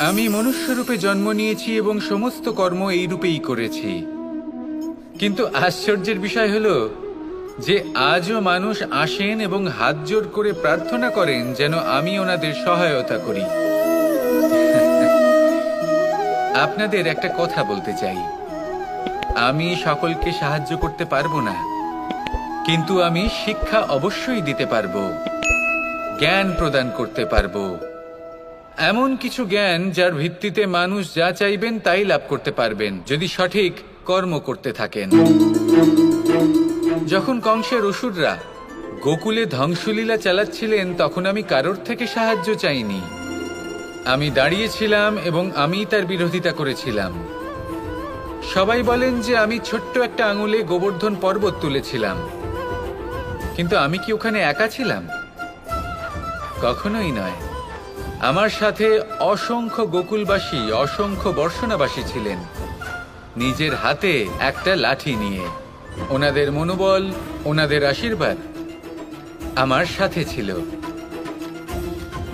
আমি মনুষ্যরূপে জন্ম নিয়েছি এবং সমস্ত কর্ম এই রূপেই করেছি। কিন্তু আশ্চর্যের বিষয় হলো যে আজও মানুষ আসেন এবং হাত জোড় করে প্রার্থনা করেন যেন আমি ওনাদের সহায়তা করি। আপনাদের একটা কথা বলতে চাই, আমি সকলকে সাহায্য করতে পারবো না, কিন্তু আমি শিক্ষা অবশ্যই দিতে পারবো, জ্ঞান প্রদান করতে পারবো, এমন কিছু জ্ঞান যার ভিত্তিতে মানুষ যা চাইবেন তাই লাভ করতে পারবেন যদি সঠিক কর্ম করতে থাকেন। যখন কংসের অসুররা গোকুলে ধ্বংসলীলা চালাচ্ছিলেন তখন আমি কারোর থেকে সাহায্য চাইনি। আমি দাঁড়িয়েছিলাম এবং আমি তার বিরোধিতা করেছিলাম। সবাই বলেন যে আমি ছোট্ট একটা আঙুলে গোবর্ধন পর্বত তুলেছিলাম, কিন্তু আমি কি ওখানে একা ছিলাম? কখনোই নয়। আমার সাথে অসংখ্য গোকুলবাসী, অসংখ্য বর্ষণাবাসী ছিলেন, নিজের হাতে একটা লাঠি নিয়ে। ওনাদের মনোবল, ওনাদের আশীর্বাদ আমার সাথে ছিল।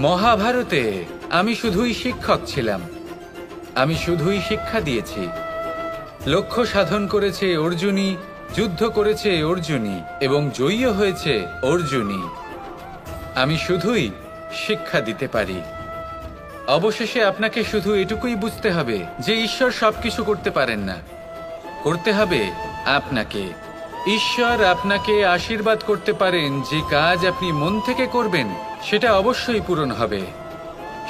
মহাভারতে আমি শুধুই শিক্ষক ছিলাম, আমি শুধুই শিক্ষা দিয়েছি। লক্ষ্য সাধন করেছে অর্জুনই, যুদ্ধ করেছে অর্জুনই এবং জয়ী হয়েছে অর্জুনই। আমি শুধুই শিক্ষা দিতে পারি। অবশেষে আপনাকে শুধু এটুকুই বুঝতে হবে যে ঈশ্বর সবকিছু করতে পারেন না, করতে হবে আপনাকে। ঈশ্বর আপনাকে আশীর্বাদ করতে পারেন যে কাজ আপনি মন থেকে করবেন সেটা অবশ্যই পূরণ হবে।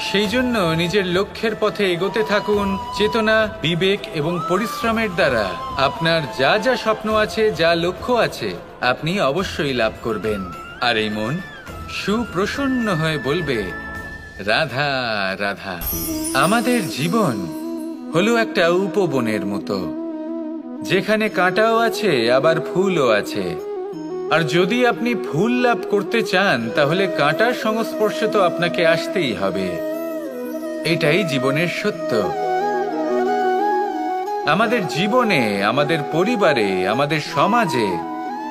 সেই জন্য নিজের লক্ষ্যের পথে এগোতে থাকুন চেতনা, বিবেক এবং পরিশ্রমের দ্বারা। আপনার যা যা স্বপ্ন আছে, যা লক্ষ্য আছে, আপনি অবশ্যই লাভ করবেন। আর এই মন সুপ্রসন্ন হয়ে বলবে, রাধা রাধা। আমাদের জীবন হলো একটা উপবনের মতো, যেখানে কাঁটাও আছে আবার ফুলও আছে। আর যদি আপনি ফুল লাভ করতে চান তাহলে কাঁটার সংস্পর্শে তো আপনাকে আসতেই হবে। এটাই জীবনের সত্য। আমাদের জীবনে, আমাদের পরিবারে, আমাদের সমাজে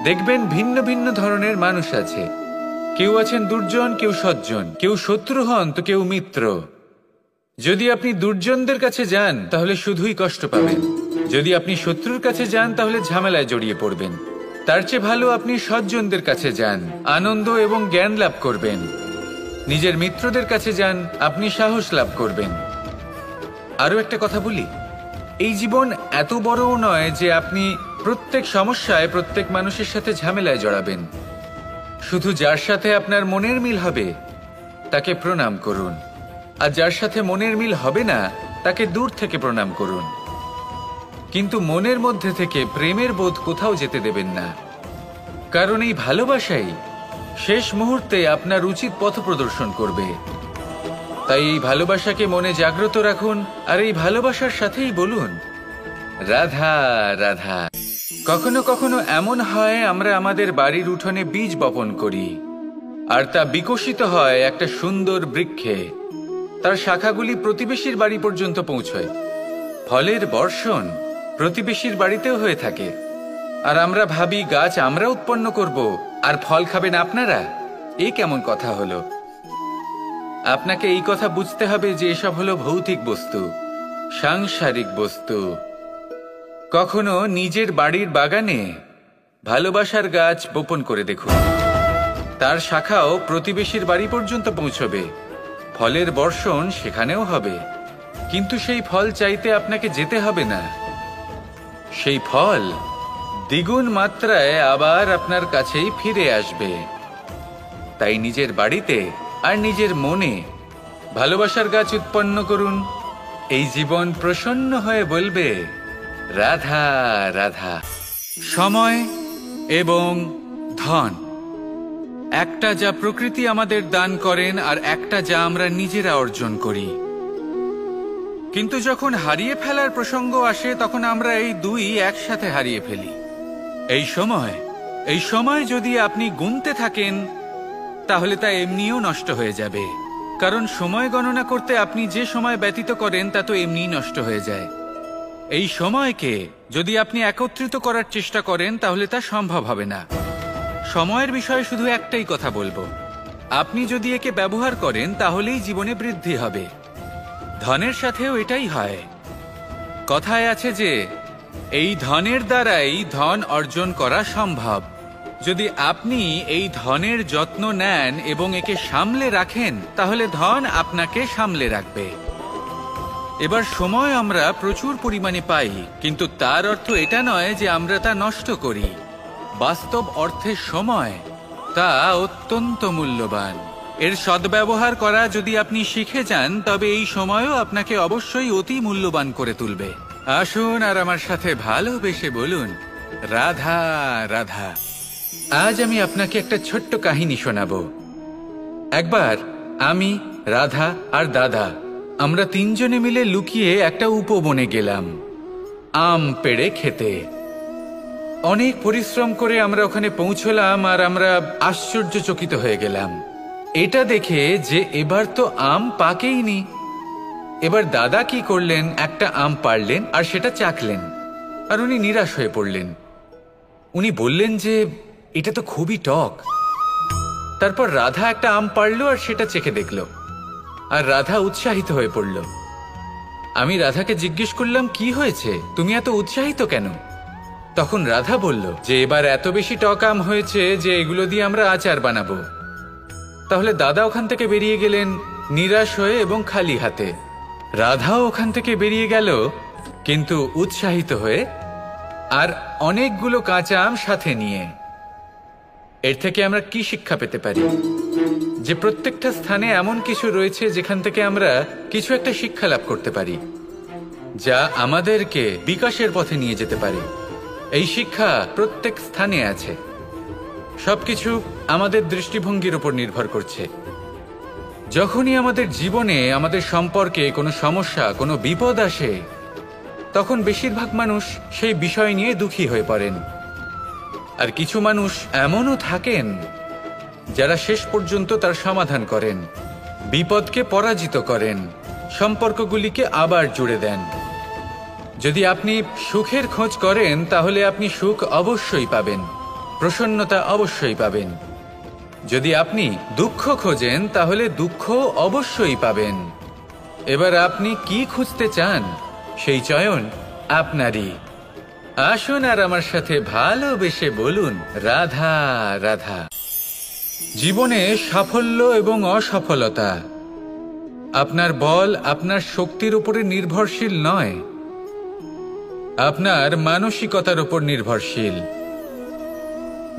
দেখবেন ভিন্ন ভিন্ন ধরনের মানুষ আছে। কেউ আছেন দুর্জন, কেউ সজ্জন, কেউ শত্রু হন তো কেউ মিত্র। যদি আপনি দুর্জনদের কাছে যান তাহলে শুধুই কষ্ট পাবেন, যদি আপনি শত্রুর কাছে যান তাহলে ঝামেলায় জড়িয়ে পড়বেন। তার চেয়ে ভালো আপনি সজ্জনদের কাছে যান, আনন্দ এবং জ্ঞান লাভ করবেন। নিজের মিত্রদের কাছে যান, আপনি সাহস লাভ করবেন। আরও একটা কথা বলি, এই জীবন এত বড়ও নয় যে আপনি প্রত্যেক সমস্যায় প্রত্যেক মানুষের সাথে ঝামেলায় জড়াবেন। শুধু যার সাথে আপনার মনের মিল হবে তাকে প্রণাম করুন, আর যার সাথে মনের মিল হবে না তাকে দূর থেকে প্রণাম করুন। কিন্তু মনের মধ্যে থেকে প্রেমের বোধ কোথাও যেতে দেবেন না, কারণ এই ভালোবাসাই শেষ মুহূর্তে আপনার উচিত পথ প্রদর্শন করবে। তাই এই ভালোবাসাকে মনে জাগ্রত রাখুন, আর এই ভালোবাসার সাথেই বলুন, রাধা রাধা। কখনো কখনো এমন হয় আমরা আমাদের বাড়ির উঠোনে বীজ বপন করি, আর তা বিকশিত হয় একটা সুন্দর বৃক্ষে। তার শাখাগুলি প্রতিবেশীর বাড়ি পর্যন্ত পৌঁছয়। ফলের বর্ষণ প্রতিবেশীর বাড়িতেও হয়ে থাকে, আর আমরা ভাবি গাছ আমরা উৎপন্ন করব আর ফল খাবেন আপনারা। এই কেমন কথা হলো? আপনাকে এই কথা বুঝতে হবে যে এসব হলো ভৌতিক বস্তু, সাংসারিক বস্তু। কখনো নিজের বাড়ির বাগানে ভালোবাসার গাছ বপন করে দেখুন, তার শাখাও প্রতিবেশীর বাড়ি পর্যন্ত পৌঁছবে, ফলের বর্ষণ সেখানেও হবে। কিন্তু সেই ফল চাইতে আপনাকে যেতে হবে না, সেই ফল দ্বিগুণ মাত্রায় আবার আপনার কাছেই ফিরে আসবে। তাই নিজের বাড়িতে আর নিজের মনে ভালোবাসার গাছ উৎপন্ন করুন। এই জীবন প্রসন্ন হয়ে বলবে, রাধা রাধা। সময় এবং ধন, একটা যা প্রকৃতি আমাদের দান করেন আর একটা যা আমরা নিজেরা অর্জন করি। কিন্তু যখন হারিয়ে ফেলার প্রসঙ্গ আসে তখন আমরা এই দুই একসাথে হারিয়ে ফেলি। এই সময় যদি আপনি গুনতে থাকেন তাহলে তা এমনিও নষ্ট হয়ে যাবে, কারণ সময় গণনা করতে আপনি যে সময় ব্যতীত করেন তা তো এমনিই নষ্ট হয়ে যায়। এই সময়কে যদি আপনি একত্রিত করার চেষ্টা করেন তাহলে তা সম্ভব হবে না। সময়ের বিষয়ে শুধু একটাই কথা বলবো, আপনি যদি একে ব্যবহার করেন তাহলেই জীবনে বৃদ্ধি হবে। ধনের সাথেও এটাই হয়। কথায় আছে যে এই ধনের দ্বারাই ধন অর্জন করা সম্ভব। যদি আপনি এই ধনের যত্ন নেন এবং একে সামলে রাখেন, তাহলে ধন আপনাকে সামলে রাখবে। এবার সময় আমরা প্রচুর পরিমাণে পাই, কিন্তু তার অর্থ এটা নয় যে আমরা তা নষ্ট করি। বাস্তব অর্থে সময় তা অত্যন্ত মূল্যবান। এর সদ্ব্যবহার করা যদি আপনি শিখে যান, তবে এই সময়ও আপনাকে অবশ্যই অতি মূল্যবান করে তুলবে। আসুন আর আমার সাথে ভালোবেসে বলুন, রাধা রাধা। আজ আমি আপনাকে একটা ছোট্ট কাহিনী শোনাবো। একবার আমি, রাধা আর দাদা আমরা তিনজনে মিলে লুকিয়ে একটা উপবনে গেলাম আম পেড়ে খেতে। অনেক পরিশ্রম করে আমরা ওখানে পৌঁছলাম আর আমরা আশ্চর্যচকিত হয়ে গেলাম এটা দেখে যে এবার তো আম পাকেইনি। এবার দাদা কি করলেন, একটা আম পাড়লেন আর সেটা চাখলেন, আর উনি নিরাশ হয়ে পড়লেন। উনি বললেন যে এটা তো খুবই টক। তারপর রাধা একটা আম পাড়ল আর সেটা চেখে দেখল, আর রাধা উৎসাহিত হয়ে পড়ল। আমি রাধাকে জিজ্ঞেস করলাম, কি হয়েছে, তুমি এত উৎসাহিত কেন? তখন রাধা বলল যে এবার এত বেশি টক আম হয়েছে যে এগুলো দিয়ে আমরা আচার বানাবো। তাহলে দাদা ওখান থেকে বেরিয়ে গেলেন নিরাশ হয়ে এবং খালি হাতে। রাধাও ওখান থেকে বেরিয়ে গেল কিন্তু উৎসাহিত হয়ে, আর অনেকগুলো কাঁচা আম সাথে নিয়ে। এর থেকে আমরা কি শিক্ষা পেতে পারি? যে প্রত্যেকটা স্থানে এমন কিছু রয়েছে যেখান থেকে আমরা কিছু একটা শিক্ষা লাভ করতে পারি, যা আমাদেরকে বিকাশের পথে নিয়ে যেতে পারে। এই শিক্ষা প্রত্যেক স্থানে আছে। সবকিছু আমাদের দৃষ্টিভঙ্গির উপর নির্ভর করছে। যখনই আমাদের জীবনে, আমাদের সম্পর্কে কোনো সমস্যা, কোনো বিপদ আসে, তখন বেশিরভাগ মানুষ সেই বিষয় নিয়ে দুঃখী হয়ে পড়েন। আর কিছু মানুষ এমনও থাকেন যারা শেষ পর্যন্ত তার সমাধান করেন, বিপদকে পরাজিত করেন, সম্পর্কগুলিকে আবার জুড়ে দেন। যদি আপনি সুখের খোঁজ করেন, তাহলে আপনি সুখ অবশ্যই পাবেন, প্রসন্নতা অবশ্যই পাবেন। যদি আপনি দুঃখ খোঁজেন, তাহলে দুঃখ অবশ্যই পাবেন। এবার আপনি কি খুঁজতে চান, সেই চয়ন আপনারই। আসুন আর আমার সাথে ভালোবেসে বলুন, রাধা রাধা। জীবনে সাফল্য এবং অসফলতা আপনার বল, আপনার শক্তির উপরে নির্ভরশীল নয়, আপনার মানসিকতার উপর নির্ভরশীল।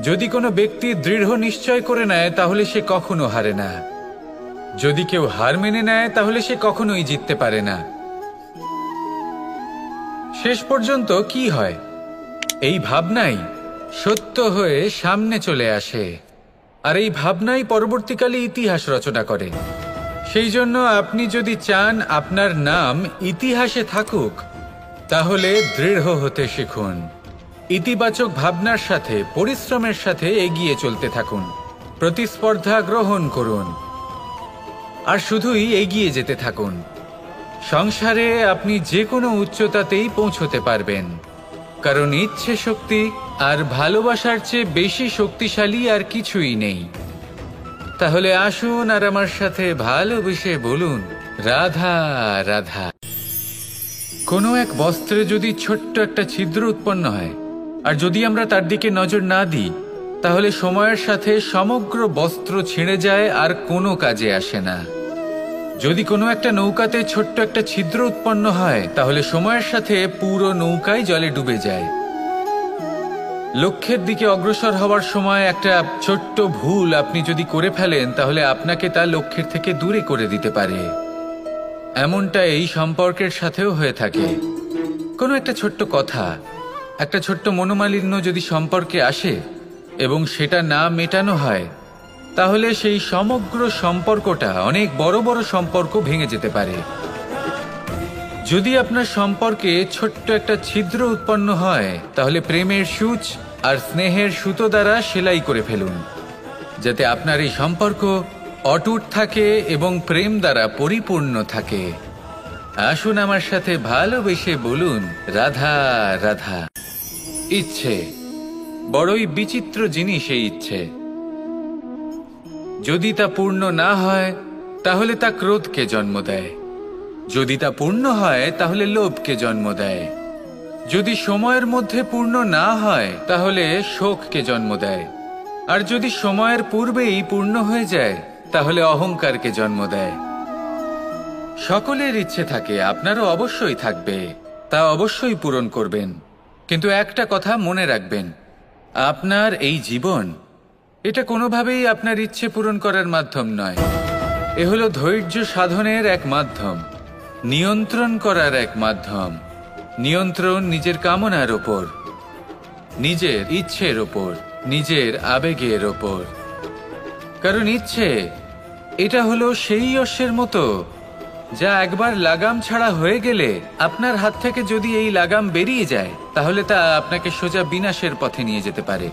যদি কোনো ব্যক্তি দৃঢ় নিশ্চয় করে নেয়, তাহলে সে কখনো হারে না। যদি কেউ হার মেনে নেয়, তাহলে সে কখনোই জিততে পারে না। শেষ পর্যন্ত কি হয়, এই ভাবনাই সত্য হয়ে সামনে চলে আসে, আর এই ভাবনাই পরবর্তীকালে ইতিহাস রচনা করে। সেই জন্য আপনি যদি চান আপনার নাম ইতিহাসে থাকুক, তাহলে দৃঢ় হতে শিখুন। ইতিবাচক ভাবনার সাথে, পরিশ্রমের সাথে এগিয়ে চলতে থাকুন। প্রতিস্পর্ধা গ্রহণ করুন আর শুধুই এগিয়ে যেতে থাকুন। সংসারে আপনি যে কোনো উচ্চতাতেই পৌঁছতে পারবেন, কারণ ইচ্ছে শক্তি আর ভালোবাসার চেয়ে বেশি শক্তিশালী আর কিছুই নেই। তাহলে আসুন আর আমার সাথে ভালোবেসে বলুন, রাধা রাধা। কোনো এক বস্ত্রে যদি ছোট্ট একটা ছিদ্র উৎপন্ন হয়, আর যদি আমরা তার দিকে নজর না দিই, তাহলে সময়ের সাথে সমগ্র বস্ত্র ছিঁড়ে যায় আর কোনো কাজে আসে না। যদি কোনো একটা নৌকাতে ছোট্ট একটা ছিদ্র উৎপন্ন হয়, তাহলে সময়ের সাথে পুরো নৌকাই জলে ডুবে যায়। লক্ষ্যের দিকে অগ্রসর হওয়ার সময় একটা ছোট্ট ভুল আপনি যদি করে ফেলেন, তাহলে আপনাকে তা লক্ষ্যের থেকে দূরে করে দিতে পারে। এমনটা এই সম্পর্কের সাথেও হয়ে থাকে। কোনো একটা ছোট্ট কথা, একটা ছোট্ট মনোমালিন্য যদি সম্পর্কে আসে এবং সেটা না মেটানো হয়, তাহলে সেই সমগ্র সম্পর্কটা, অনেক বড় বড় সম্পর্ক ভেঙে যেতে পারে। যদি আপনার সম্পর্কে ছোট্ট একটা ছিদ্র উৎপন্ন হয়, তাহলে প্রেমের সূচ আর স্নেহের সুতো দ্বারা সেলাই করে ফেলুন, যাতে আপনার এই সম্পর্ক অটুট থাকে এবং প্রেম দ্বারা পরিপূর্ণ থাকে। আসুন আমার সাথে ভালোবেসে বলুন, রাধা রাধা। ইচ্ছে বড়ই বিচিত্র জিনিস। এই ইচ্ছে যদি তা পূর্ণ না হয়, তাহলে তা ক্রোধকে জন্ম দেয়। যদি তা পূর্ণ হয় তাহলে লোভকে জন্ম দেয়। যদি সময়ের মধ্যে পূর্ণ না হয় তাহলে শোককে জন্ম দেয়। আর যদি সময়ের পূর্বেই পূর্ণ হয়ে যায় তাহলে অহংকারকে জন্ম দেয়। সকলের ইচ্ছে থাকে, আপনারও অবশ্যই থাকবে, তা অবশ্যই পূরণ করবেন। কিন্তু একটা কথা মনে রাখবেন, আপনার এই জীবন এটা কোনোভাবেই আপনার ইচ্ছে পূরণ করার মাধ্যম নয়। এ হলো ধৈর্য সাধনের এক মাধ্যম, নিয়ন্ত্রণ করার এক মাধ্যম। নিয়ন্ত্রণ নিজের কামনার ওপর, নিজের ইচ্ছের ওপর, নিজের আবেগের ওপর। কারণ ইচ্ছে এটা হলো সেই অশ্বের মতো যা একবার লাগাম ছাড়া হয়ে গেলে আপনার হাত থেকে যদি এই লাগাম বেরিয়ে যায় তাহলে তা আপনাকে সোজা বিনাশের পথে নিয়ে যেতে পারে।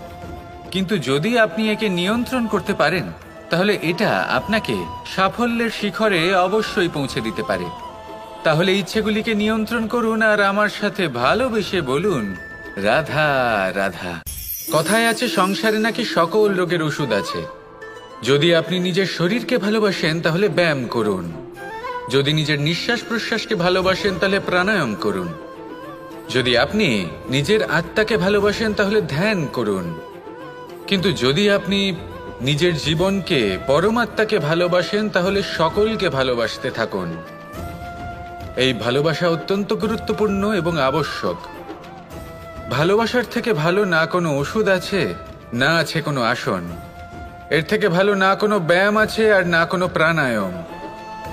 কিন্তু যদি আপনি একে নিয়ন্ত্রণ করতে পারেন তাহলে এটা আপনাকে সাফল্যের শিখরে অবশ্যই পৌঁছে দিতে পারে। তাহলে ইচ্ছেগুলিকে নিয়ন্ত্রণ করুন আর আমার সাথে ভালোবেসে বলুন, রাধা রাধা। কথায় আছে সংসারে নাকি সকল রোগের ওষুধ আছে। যদি আপনি নিজের শরীরকে ভালোবাসেন তাহলে ব্যায়াম করুন। যদি নিজের নিঃশ্বাস প্রশ্বাসকে ভালোবাসেন তাহলে প্রাণায়াম করুন। যদি আপনি নিজের আত্মাকে ভালোবাসেন তাহলে ধ্যান করুন। কিন্তু যদি আপনি নিজের জীবনকে, পরমাত্মাকে ভালোবাসেন তাহলে সকলকে ভালোবাসতে থাকুন। এই ভালোবাসা অত্যন্ত গুরুত্বপূর্ণ এবং আবশ্যক। ভালোবাসার থেকে ভালো না কোনো ওষুধ আছে, না আছে কোনো আসন। এর থেকে ভালো না কোনো ব্যায়াম আছে আর না কোনো প্রাণায়াম।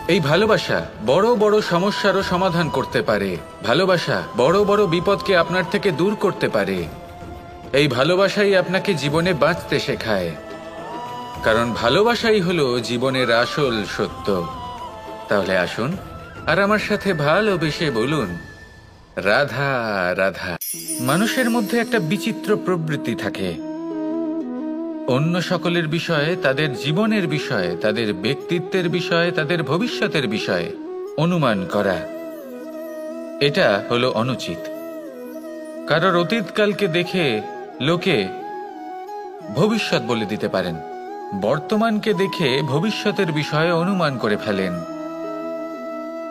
এই ভালোবাসা বড় বড় সমস্যারও সমাধান করতে পারে। ভালোবাসা বড় বড় বিপদকে আপনার থেকে দূর করতে পারে। এই ভালোবাসাই আপনাকে জীবনে বাঁচতে শেখায়। কারণ ভালোবাসাই হলো জীবনের আসল সত্য। তাহলে আসুন আর আমার সাথে ভালোবেসে বলুন, রাধা রাধা। মানুষের মধ্যে একটা বিচিত্র প্রবৃত্তি থাকে, অন্য সকলের বিষয়ে, তাদের জীবনের বিষয়ে, তাদের ব্যক্তিত্বের বিষয়ে, তাদের ভবিষ্যতের বিষয়ে অনুমান করা। এটা হলো অনুচিত। কারোর অতীতকালকে দেখে লোকে ভবিষ্যৎ বলে দিতে পারেন, বর্তমানকে দেখে ভবিষ্যতের বিষয়ে অনুমান করে ফেলেন।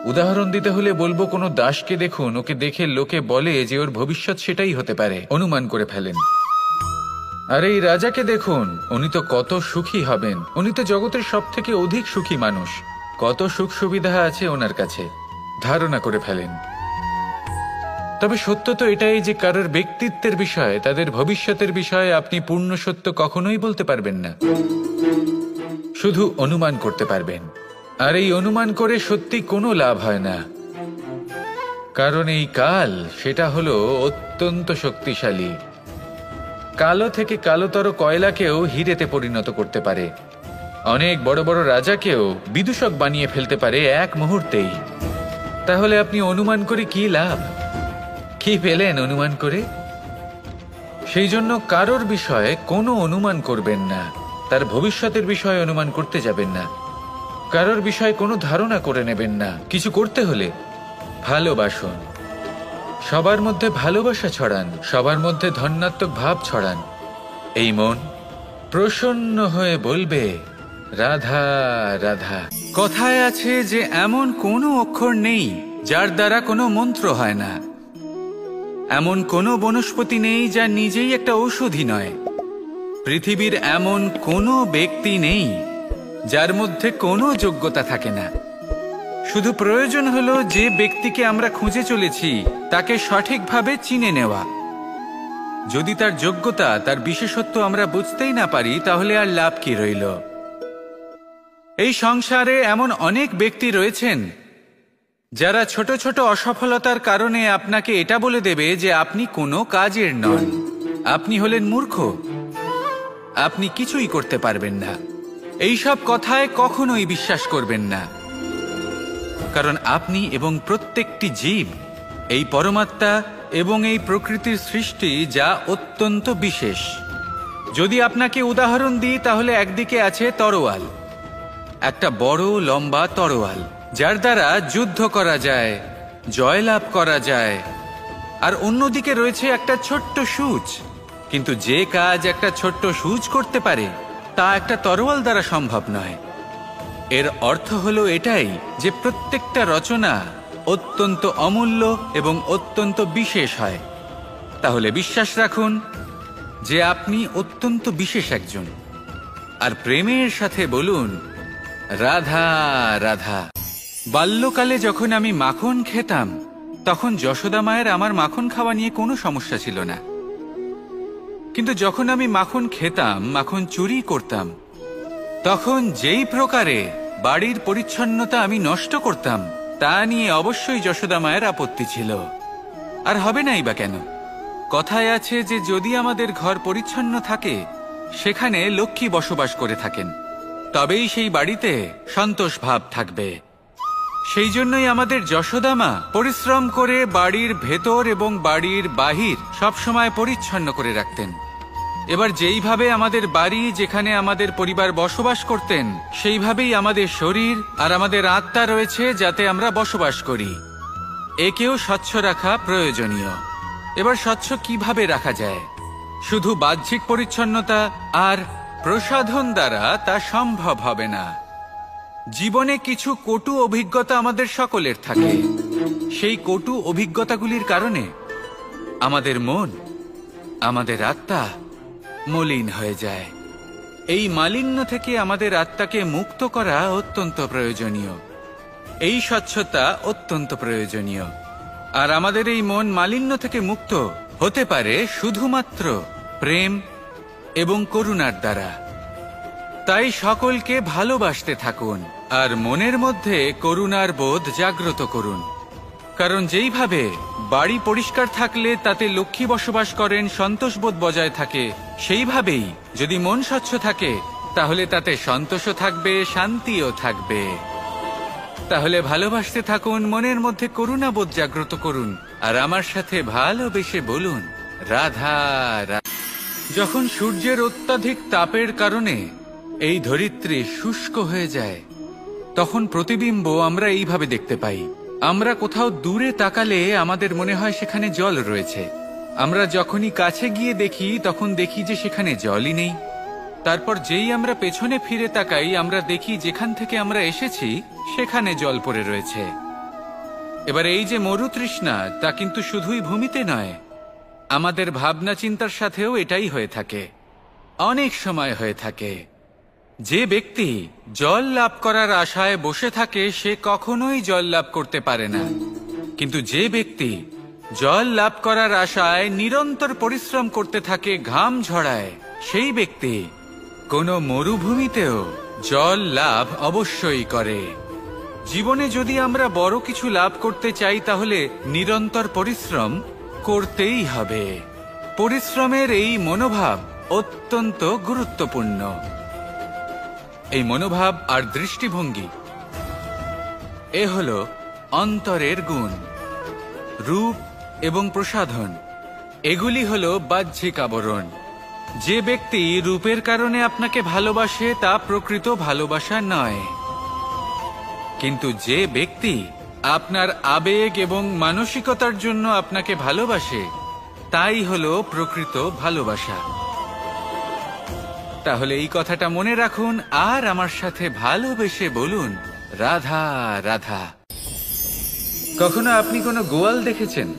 উদাহরণ দিতে হলে বলবো, কোনো দাসকে দেখুন, ওকে দেখে লোকে বলে যে ওর ভবিষ্যৎ সেটাই হতে পারে, অনুমান করে ফেলেন। আর এই রাজাকে দেখুন, উনি তো কত সুখী হবেন, উনি তো জগতের সব থেকে অধিক সুখী মানুষ, কত সুখ সুবিধা আছে ওনার কাছে, ধারণা করে ফেলেন। তবে সত্য তো এটাই যে কারোর ব্যক্তিত্বের বিষয়ে, তাদের ভবিষ্যতের বিষয়ে আপনি পূর্ণ সত্য কখনোই বলতে পারবেন না, শুধু অনুমান করতে পারবেন। আর এই অনুমান করে সত্যি কোনো লাভ হয় না। কারণ এই কাল সেটা হলো অত্যন্ত শক্তিশালী। কালো থেকে কালোতর কয়লাকেও হীরেতে পরিণত করতে পারে। অনেক বড় বড় রাজাকেও বিদূষক বানিয়ে ফেলতে পারে এক মুহূর্তেই। তাহলে আপনি অনুমান করে কি লাভ? কি পেলেন অনুমান করে? সেই জন্য কারোর বিষয়ে কোনো অনুমান করবেন না, তার ভবিষ্যতের বিষয়ে অনুমান করতে যাবেন না, কারোর বিষয়ে কোনো ধারণা করে নেবেন না। কিছু করতে হলে ভালোবাসুন, সবার মধ্যে ভালোবাসা ছড়ান, সবার মধ্যে ধন্যাত্মক ভাব ছড়ান। এই মন প্রসন্ন হয়ে বলবে, রাধা রাধা। কথায় আছে যে এমন কোনো অক্ষর নেই যার দ্বারা কোনো মন্ত্র হয় না, এমন কোনো বনস্পতি নেই যা নিজেই একটা ঔষধি নয়, পৃথিবীর এমন কোনো ব্যক্তি নেই যার মধ্যে কোনো যোগ্যতা থাকে না। শুধু প্রয়োজন হলো যে ব্যক্তিকে আমরা খুঁজে চলেছি তাকে সঠিকভাবে চিনে নেওয়া। যদি তার যোগ্যতা, তার বিশেষত্ব আমরা বুঝতেই না পারি তাহলে আর লাভ কি রইল? এই সংসারে এমন অনেক ব্যক্তি রয়েছেন যারা ছোট ছোট অসফলতার কারণে আপনাকে এটা বলে দেবে যে আপনি কোনো কাজের নন, আপনি হলেন মূর্খ, আপনি কিছুই করতে পারবেন না। এইসব কথায় কখনোই বিশ্বাস করবেন না। কারণ আপনি এবং প্রত্যেকটি জীব এই পরমাত্মা এবং এই প্রকৃতির সৃষ্টি, যা অত্যন্ত বিশেষ। যদি আপনাকে উদাহরণ দিই তাহলে একদিকে আছে তরোয়াল, একটা বড় লম্বা তরোয়াল যার দ্বারা যুদ্ধ করা যায়, জয়লাভ করা যায়। আর অন্যদিকে রয়েছে একটা ছোট্ট সূচ, কিন্তু যে কাজ একটা ছোট্ট সূচ করতে পারে তা একটা তরোয়াল দ্বারা সম্ভব নয়। এর অর্থ হলো এটাই যে প্রত্যেকটা রচনা অত্যন্ত অমূল্য এবং অত্যন্ত বিশেষ হয়। তাহলে বিশ্বাস রাখুন যে আপনি অত্যন্ত বিশেষ একজন, আর প্রেমের সাথে বলুন রাধা রাধা। বাল্যকালে যখন আমি মাখন খেতাম তখন যশোদা মায়ের আমার মাখন খাওয়া নিয়ে কোনো সমস্যা ছিল না, কিন্তু যখন আমি মাখন খেতাম, মাখন চুরি করতাম, তখন যেই প্রকারে বাড়ির পরিচ্ছন্নতা আমি নষ্ট করতাম তা নিয়ে অবশ্যই যশোদা মায়ের আপত্তি ছিল। আর হবে নাই বা কেন? কথায় আছে যে যদি আমাদের ঘর পরিচ্ছন্ন থাকে সেখানে লক্ষ্মী বসবাস করে থাকেন, তবেই সেই বাড়িতে সন্তোষ ভাব থাকবে। সেই জন্যই আমাদের যশোদা মা পরিশ্রম করে বাড়ির ভেতর এবং বাড়ির বাহির সবসময় পরিচ্ছন্ন করে রাখতেন। এবার যেইভাবে আমাদের বাড়ি, যেখানে আমাদের পরিবার বসবাস করতেন, সেইভাবেই আমাদের শরীর আর আমাদের আত্মা রয়েছে যাতে আমরা বসবাস করি। একেও স্বচ্ছ রাখা প্রয়োজনীয়। এবার স্বচ্ছ কিভাবে রাখা যায়? শুধু বাহ্যিক পরিচ্ছন্নতা আর প্রসাধন দ্বারা তা সম্ভব হবে না। জীবনে কিছু কটু অভিজ্ঞতা আমাদের সকলের থাকে। সেই কটু অভিজ্ঞতাগুলির কারণে আমাদের মন, আমাদের আত্মা মলিন হয়ে যায়। এই মালিন্য থেকে আমাদের আত্মাকে মুক্ত করা অত্যন্ত প্রয়োজনীয়। এই স্বচ্ছতা অত্যন্ত প্রয়োজনীয়। আর আমাদের এই মন মালিন্য থেকে মুক্ত হতে পারে শুধুমাত্র প্রেম এবং করুণার দ্বারা। তাই সকলকে ভালোবাসতে থাকুন আর মনের মধ্যে করুণার বোধ জাগ্রত করুন। কারণ যেইভাবে বাড়ি পরিষ্কার থাকলে তাতে লক্ষ্মী বসবাস করেন, সন্তোষবোধ বজায় থাকে, সেইভাবেই যদি মন স্বচ্ছ থাকে তাহলে তাতে সন্তোষও থাকবে, শান্তিও থাকবে। তাহলে ভালোবাসতে থাকুন, মনের মধ্যে করুণাবোধ জাগ্রত করুন আর আমার সাথে ভালোবেসে বলুন রাধা রাধা। যখন সূর্যের অত্যাধিক তাপের কারণে এই ধরিত্রী শুষ্ক হয়ে যায় তখন প্রতিবিম্ব আমরা এইভাবে দেখতে পাই। আমরা কোথাও দূরে তাকালে আমাদের মনে হয় সেখানে জল রয়েছে। আমরা যখনই কাছে গিয়ে দেখি তখন দেখি যে সেখানে জলই নেই। তারপর যেই আমরা পেছনে ফিরে তাকাই আমরা দেখি যেখান থেকে আমরা এসেছি সেখানে জল পড়ে রয়েছে। এবার এই যে মরুতৃষ্ণা, তা কিন্তু শুধুই ভূমিতে নয়, আমাদের ভাবনা চিন্তার সাথেও এটাই হয়ে থাকে, অনেক সময় হয়ে থাকে। যে ব্যক্তি জল লাভ করার আশায় বসে থাকে সে কখনোই জল লাভ করতে পারে না, কিন্তু যে ব্যক্তি জল লাভ করার আশায় নিরন্তর পরিশ্রম করতে থাকে, ঘাম ঝরায়, সেই ব্যক্তি কোনো মরুভূমিতেও জল লাভ অবশ্যই করে। জীবনে যদি আমরা বড় কিছু লাভ করতে চাই তাহলে নিরন্তর পরিশ্রম করতেই হবে। পরিশ্রমের এই মনোভাব অত্যন্ত গুরুত্বপূর্ণ। এই মনোভাব আর দৃষ্টিভঙ্গি এ হলো অন্তরের গুণ। রূপ এবং প্রসাধন এগুলি হলো বাহ্যিক আবরণ। যে ব্যক্তি রূপের কারণে আপনাকে ভালোবাসে তা প্রকৃত ভালোবাসা নয়, কিন্তু যে ব্যক্তি আপনার আবেগ এবং মানসিকতার জন্য আপনাকে ভালোবাসে তাই হলো প্রকৃত ভালোবাসা। তাহলে এই কথাটা মনে রাখুন আর আমার সাথে ভালোবেসে বলুন রাধা রাধা। কখনো আপনি কোনো গোয়াল দেখেছেন?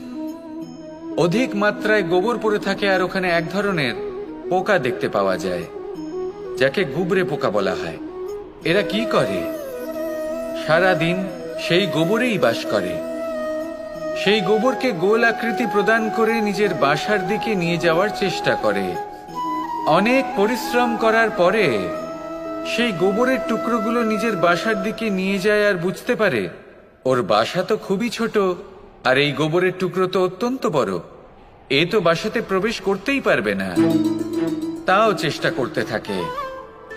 অধিক মাত্রায় গোবর পড়ে থাকে আর ওখানে এক ধরনের পোকা দেখতে পাওয়া যায় যাকে গুবরে পোকা বলা হয়। এরা কি করে? সারাদিন সেই গোবরেই বাস করে। সেই গোবরকে গোল আকৃতি প্রদান করে নিজের বাসার দিকে নিয়ে যাওয়ার চেষ্টা করে। অনেক পরিশ্রম করার পরে সেই গোবরের টুকরোগুলো নিজের বাসার দিকে নিয়ে যায় আর বুঝতে পারে ওর বাসা তো খুবই ছোট আর এই গোবরের টুকরো তো অত্যন্ত বড়, এ তো বাসাতে প্রবেশ করতেই পারবে না। তাও চেষ্টা করতে থাকে,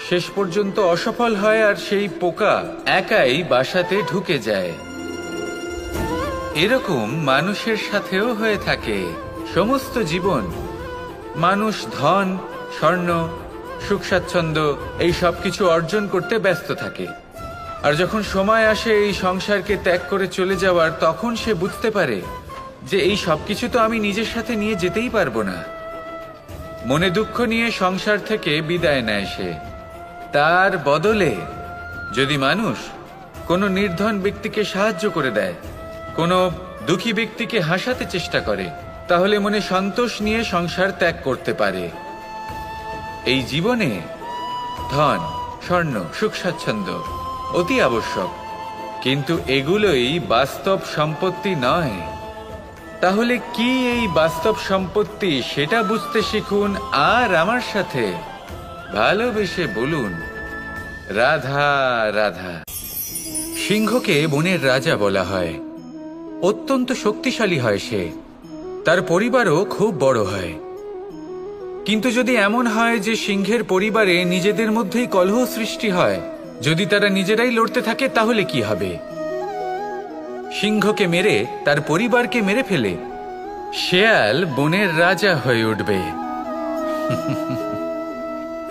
শেষ পর্যন্ত অসফল হয় আর সেই পোকা একাই বাসাতে ঢুকে যায়। এরকম মানুষের সাথেও হয়ে থাকে সমস্ত জীবন। মানুষ ধন, স্বর্ণ, সুখ স্বাচ্ছন্দ্য এই সব কিছু অর্জন করতে ব্যস্ত থাকে, আর যখন সময় আসে এই সংসারকে ত্যাগ করে চলে যাওয়ার তখন সে বুঝতে পারে যে এই সব কিছু তো আমি নিজের সাথে নিয়ে যেতেই পারবো না। মনে দুঃখ নিয়ে সংসার থেকে বিদায় নেয় সে। তার বদলে যদি মানুষ কোনো নির্ধন ব্যক্তিকে সাহায্য করে দেয়, কোনো দুঃখী ব্যক্তিকে হাসাতে চেষ্টা করে, তাহলে মনে সন্তোষ নিয়ে সংসার ত্যাগ করতে পারে। এই জীবনে ধন, স্বর্ণ, সুখ স্বাচ্ছন্দ্য অতি আবশ্যক, কিন্তু এগুলোই বাস্তব সম্পত্তি নয়। তাহলে কি এই বাস্তব সম্পত্তি সেটা বুঝতে শিখুন, আর আমার সাথে ভালোবেসে বলুন রাধা রাধা। সিংহকে বনের রাজা বলা হয়। অত্যন্ত শক্তিশালী হয় সে, তার পরিবারও খুব বড় হয়। কিন্তু যদি এমন হয় যে সিংহের পরিবারে নিজেদের মধ্যেই কলহ সৃষ্টি হয়, যদি তারা নিজেরাই লড়তে থাকে, তাহলে কি হবে? সিংহকে মেরে তার পরিবারকে মেরে ফেলে শেয়াল বনের রাজা হয়ে উঠবে।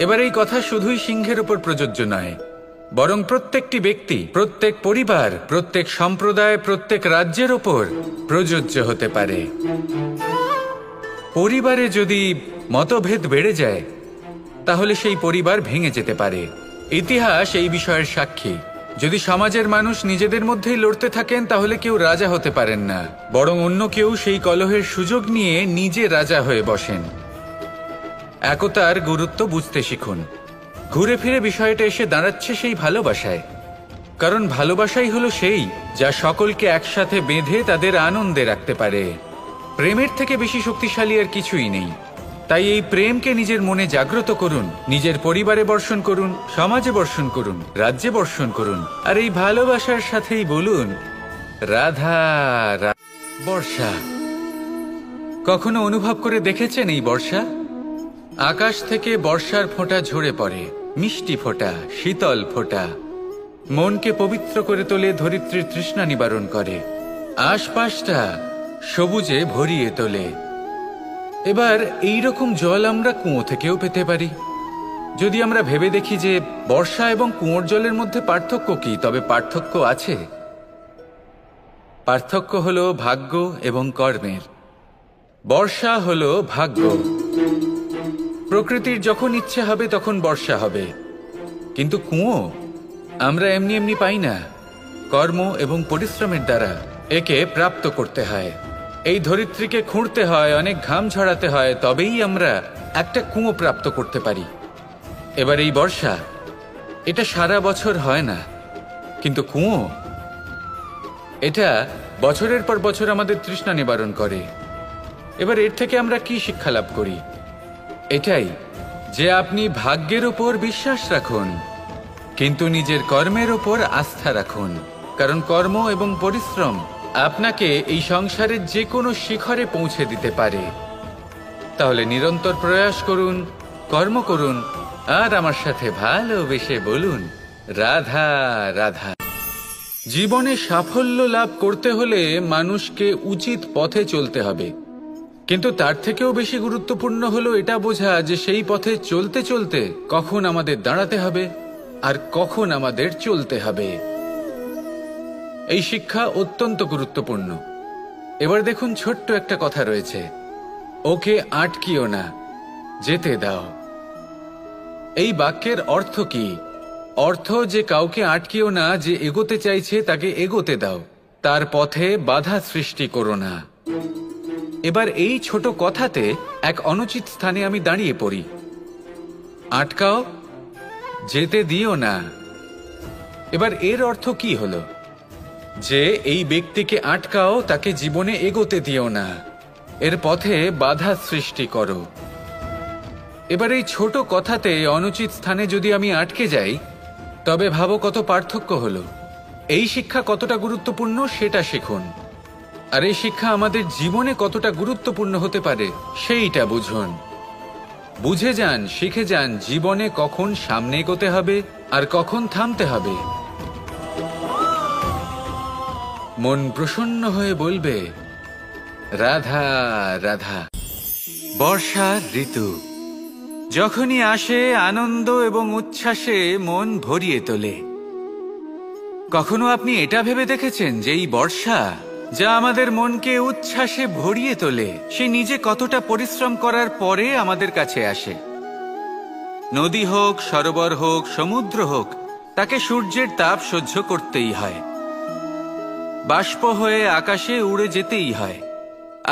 এবার এই কথা শুধুই সিংহের উপর প্রযোজ্য নয়, বরং প্রত্যেকটি ব্যক্তি, প্রত্যেক পরিবার, প্রত্যেক সম্প্রদায়, প্রত্যেক রাজ্যের ওপর প্রযোজ্য হতে পারে। পরিবারে যদি মতভেদ বেড়ে যায়, তাহলে সেই পরিবার ভেঙে যেতে পারে। ইতিহাস এই বিষয়ের সাক্ষী। যদি সমাজের মানুষ নিজেদের মধ্যেই লড়তে থাকেন, তাহলে কেউ রাজা হতে পারেন না, বরং অন্য কেউ সেই কলহের সুযোগ নিয়ে নিজে রাজা হয়ে বসেন। একতার গুরুত্ব বুঝতে শিখুন। ঘুরে ফিরে বিষয়টা এসে দাঁড়াচ্ছে সেই ভালোবাসায়, কারণ ভালোবাসাই হলো সেই যা সকলকে একসাথে বেঁধে তাদের আনন্দে রাখতে পারে। প্রেমের থেকে বেশি শক্তিশালী আর কিছুই নেই। তাই এই প্রেমকে নিজের মনে জাগ্রত করুন, নিজের পরিবারে বর্ষণ করুন, সমাজে বর্ষণ করুন, রাজ্যে বর্ষণ করুন, আর এই ভালোবাসার সাথেই বলুন রাধা রাধা। বর্ষা কখনো অনুভব করে দেখেছেন এই বর্ষা? আকাশ থেকে বর্ষার ফোঁটা ঝরে পড়ে, মিষ্টি ফোঁটা, শীতল ফোঁটা, মনকে পবিত্র করে তোলে, ধরিত্রীর তৃষ্ণা নিবারণ করে, আশপাশটা সবুজে ভরিয়ে তোলে। এবার এই রকম জল আমরা কুয়ো থেকেও পেতে পারি। যদি আমরা ভেবে দেখি যে বর্ষা এবং কুয়োর জলের মধ্যে পার্থক্য কি, তবে পার্থক্য আছে। পার্থক্য হলো ভাগ্য এবং কর্মের। বর্ষা হলো ভাগ্য। প্রকৃতির যখন ইচ্ছে হবে তখন বর্ষা হবে, কিন্তু কুয়ো আমরা এমনি এমনি পাই না। কর্ম এবং পরিশ্রমের দ্বারা একে প্রাপ্ত করতে হয়। এই ধরিত্রীকে খুঁড়তে হয়, অনেক ঘাম ঝরাতে হয়, তবেই আমরা একটা কুয়ো প্রাপ্ত করতে পারি। এবার এই বর্ষা, এটা সারা বছর হয় না, কিন্তু কুয়ো এটা বছরের পর বছর আমাদের তৃষ্ণা নিবারণ করে। এবার এর থেকে আমরা কি শিক্ষা লাভ করি? এটাই যে আপনি ভাগ্যের উপর বিশ্বাস রাখুন, কিন্তু নিজের কর্মের উপর আস্থা রাখুন, কারণ কর্ম এবং পরিশ্রম আপনাকে এই সংসারের যে কোনো শিখরে পৌঁছে দিতে পারে। তাহলে নিরন্তর প্রয়াস করুন, কর্ম করুন, আর আমার সাথে ভালোবেসে বলুন রাধা রাধা। জীবনে সাফল্য লাভ করতে হলে মানুষকে উচিত পথে চলতে হবে, কিন্তু তার থেকেও বেশি গুরুত্বপূর্ণ হলো এটা বোঝা যে সেই পথে চলতে চলতে কখন আমাদের দাঁড়াতে হবে আর কখন আমাদের চলতে হবে। এই শিক্ষা অত্যন্ত গুরুত্বপূর্ণ। এবার দেখুন, ছোট্ট একটা কথা রয়েছে, ওকে আটকিও না, যেতে দাও। এই বাক্যের অর্থ কি? অর্থ যে কাউকে আটকিও না, যে এগোতে চাইছে তাকে এগোতে দাও, তার পথে বাধা সৃষ্টি করো না। এবার এই ছোট কথাতে এক অনুচিত স্থানে আমি দাঁড়িয়ে পড়ি। আটকাও, যেতে দিও না। এবার এর অর্থ কি হলো? যে এই ব্যক্তিকে আটকাও, তাকে জীবনে এগোতে দিও না, এর পথে বাধা সৃষ্টি করো। এবার এই ছোট কথাতে অনুচিত স্থানে যদি আমি আটকে যাই, তবে ভাবো কত পার্থক্য হলো। এই শিক্ষা কতটা গুরুত্বপূর্ণ সেটা শিখুন, আর এই শিক্ষা আমাদের জীবনে কতটা গুরুত্বপূর্ণ হতে পারে সেইটা বুঝুন। বুঝে যান, শিখে যান জীবনে কখন সামনে এগোতে হবে আর কখন থামতে হবে। মন প্রসন্ন হয়ে বলবে রাধা রাধা। বর্ষার ঋতু যখনই আসে, আনন্দ এবং উচ্ছ্বাসে মন ভরিয়ে তোলে। কখনো আপনি এটা ভেবে দেখেছেন যে এই বর্ষা যা আমাদের মনকে উচ্ছ্বাসে ভরিয়ে তোলে, সে নিজে কতটা পরিশ্রম করার পরে আমাদের কাছে আসে? নদী হোক, সরোবর হোক, সমুদ্র হোক, তাকে সূর্যের তাপ সহ্য করতেই হয়। বাষ্প হয়ে আকাশে উড়ে যেতেই হয়।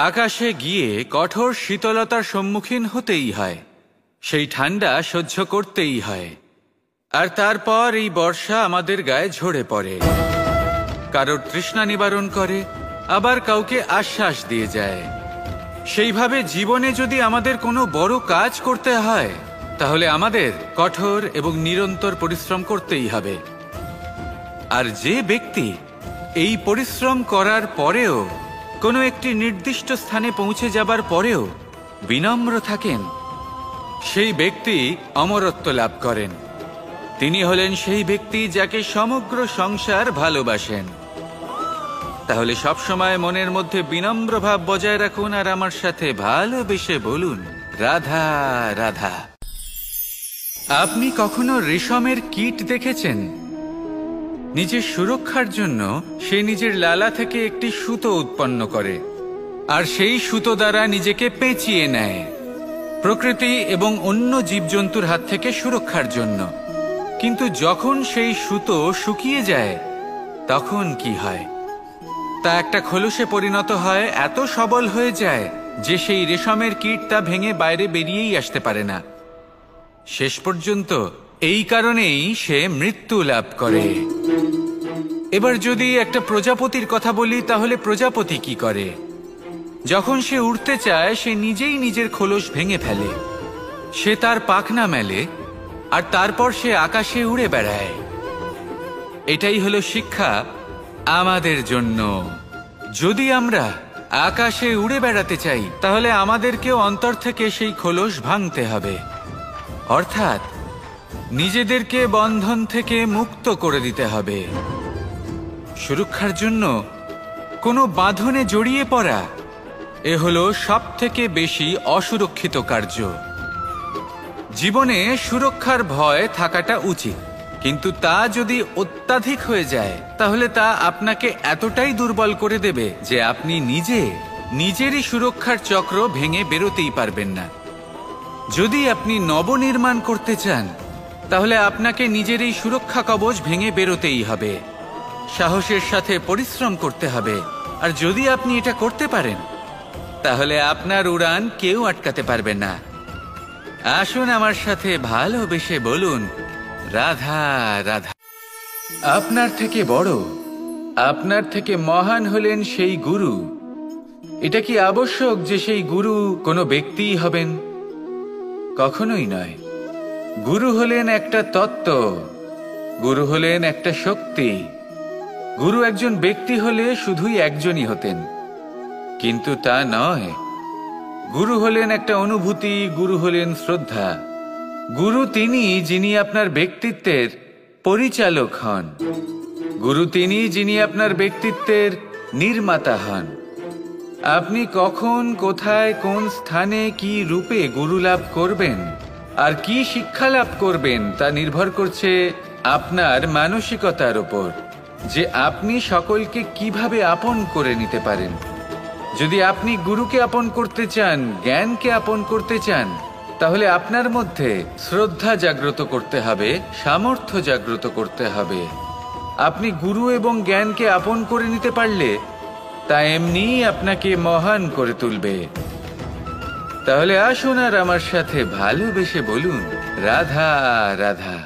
আকাশে গিয়ে কঠোর শীতলতার সম্মুখীন হতেই হয়, সেই ঠান্ডা সহ্য করতেই হয়। আর তারপর এই বর্ষা আমাদের গায়ে ঝরে পড়ে, কারোর তৃষ্ণা নিবারণ করে, আবার কাউকে আশ্বাস দিয়ে যায়। সেইভাবে জীবনে যদি আমাদের কোনো বড় কাজ করতে হয়, তাহলে আমাদের কঠোর এবং নিরন্তর পরিশ্রম করতেই হবে। আর যে ব্যক্তি এই পরিশ্রম করার পরেও, কোনো একটি নির্দিষ্ট স্থানে পৌঁছে যাবার পরেও বিনম্র থাকেন, সেই ব্যক্তি অমরত্ব লাভ করেন। তিনি হলেন সেই ব্যক্তি যাকে সমগ্র সংসার ভালোবাসেন। তাহলে সবসময় মনের মধ্যে বিনম্র ভাব বজায় রাখুন আর আমার সাথে ভালোবেসে বলুন, রাধা রাধা। আপনি কখনো রেশমের কীট দেখেছেন? নিজের সুরক্ষার জন্য সে নিজের লালা থেকে একটি সুতো উৎপন্ন করে, আর সেই সুতো দ্বারা নিজেকে পেঁচিয়ে নেয়, প্রকৃতি এবং অন্য জীবজন্তুর হাত থেকে সুরক্ষার জন্য। কিন্তু যখন সেই সুতো শুকিয়ে যায়, তখন কি হয়? তা একটা খোলসে পরিণত হয়, এত সবল হয়ে যায় যে সেই রেশমের কীট তা ভেঙে বাইরে বেরিয়েই আসতে পারে না। শেষ পর্যন্ত এই কারণেই সে মৃত্যু লাভ করে। এবার যদি একটা প্রজাপতির কথা বলি, তাহলে প্রজাপতি কি করে? যখন সে উড়তে চায়, সে নিজেই নিজের খোলস ভেঙে ফেলে, সে তার পাখনা মেলে, আর তারপর সে আকাশে উড়ে বেড়ায়। এটাই হলো শিক্ষা আমাদের জন্য। যদি আমরা আকাশে উড়ে বেড়াতে চাই, তাহলে আমাদেরকেও অন্তর থেকে সেই খোলস ভাঙতে হবে, অর্থাৎ নিজেদেরকে বন্ধন থেকে মুক্ত করে দিতে হবে। সুরক্ষার জন্য কোনো বাঁধনে জড়িয়ে পড়া, এ হলো সবথেকে বেশি অসুরক্ষিত কার্য। জীবনে সুরক্ষার ভয় থাকাটা উচিত, কিন্তু তা যদি অত্যাধিক হয়ে যায়, তাহলে তা আপনাকে এতটাই দুর্বল করে দেবে যে আপনি নিজেরই সুরক্ষার চক্র ভেঙে বেরোতেই পারবেন না। যদি আপনি নবনির্মাণ করতে চান, তাহলে আপনাকে নিজের এই সুরক্ষা কবচ ভেঙে বেরোতেই হবে, সাহসের সাথে পরিশ্রম করতে হবে। আর যদি আপনি এটা করতে পারেন, তাহলে আপনার উড়ান কেউ আটকাতে পারবে না। আসুন আমার সাথে ভালোবেসে বলুন, রাধা রাধা। আপনার থেকে বড়, আপনার থেকে মহান হলেন সেই গুরু। এটা কি আবশ্যক যে সেই গুরু কোনো ব্যক্তিই হবেন? কখনোই নয়। গুরু হলেন একটা তত্ত্ব, গুরু হলেন একটা শক্তি। গুরু একজন ব্যক্তি হলে শুধুই একজনই হতেন, কিন্তু তা নয়। গুরু হলেন একটা অনুভূতি, গুরু হলেন শ্রদ্ধা। গুরু তিনি যিনি আপনার ব্যক্তিত্বের পরিচালক হন। গুরু তিনি যিনি আপনার ব্যক্তিত্বের নির্মাতা হন। আপনি কখন, কোথায়, কোন স্থানে, কি রূপে গুরু লাভ করবেন আর কি শিক্ষা লাভ করবেন, তা নির্ভর করছে আপনার মানসিকতার উপর, যে আপনি সকলকে কিভাবে আপন করে নিতে পারেন। যদি আপনি গুরুকে আপন করতে চান, জ্ঞানকে আপন করতে চান, তাহলে আপনার মধ্যে শ্রদ্ধা জাগ্রত করতে হবে, সামর্থ্য জাগ্রত করতে হবে। আপনি গুরু এবং জ্ঞানকে আপন করে নিতে পারলে তা এমনিই আপনাকে মহান করে তুলবে। তাহলে আসুন আর আমার সাথে ভালোবেসে বলুন, রাধা রাধা।